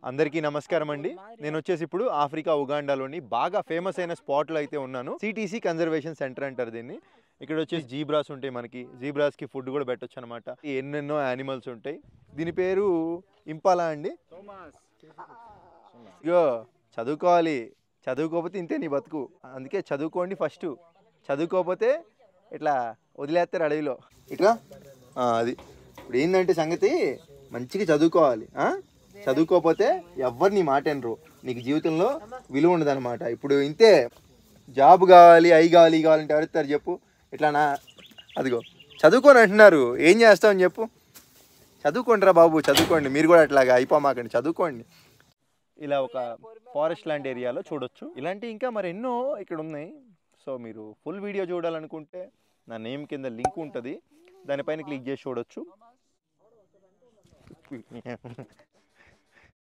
అందరికీ నమస్కారం అండి. నేను వచ్చేసి ఇప్పుడు ఆఫ్రికా ఉగాండాలోని బాగా ఫేమస్ అయిన స్పాట్లో అయితే ఉన్నాను. సిటీసీ కన్జర్వేషన్ సెంటర్ అంటారు దీన్ని. ఇక్కడ వచ్చేసి జీబ్రాస్ ఉంటాయి, మనకి జీబ్రాస్కి ఫుడ్ కూడా పెట్టొచ్చు అనమాట. ఎన్నెన్నో యానిమల్స్ ఉంటాయి. దీని పేరు ఇంపాలా అండి. ఇగో చదువుకోవాలి, చదువుకోకపోతే ఇంతే నీ బతుకు. అందుకే చదువుకోండి ఫస్ట్. చదువుకోకపోతే ఇట్లా వదిలేస్తారు అడవిలో. ఇట్లా అది ఇప్పుడు ఏంటంటే సంగతి, మంచిగా చదువుకోవాలి. చదువుకోకపోతే ఎవ్వరు నీ మాట అనరు, నీకు జీవితంలో విలువ ఉండదు అనమాట. ఇప్పుడు ఇంతే, జాబ్ కావాలి, అయి కావాలి, ఈ కావాలంటే ఎవరిస్తారు చెప్పు. ఇట్లానా అదిగో చదువుకొని అంటున్నారు, ఏం చేస్తామని చెప్పు. చదువుకోండి రా బాబు, చదువుకోండి. మీరు కూడా అట్లాగా అయిపోమాకండి, చదువుకోండి. ఇలా ఒక ఫారెస్ట్ లాంటి ఏరియాలో చూడొచ్చు. ఇలాంటి ఇంకా మరెన్నో ఇక్కడ ఉన్నాయి. సో మీరు ఫుల్ వీడియో చూడాలనుకుంటే నా నేమ్ కింద లింక్ ఉంటుంది, దానిపైన క్లిక్ చేసి చూడొచ్చు.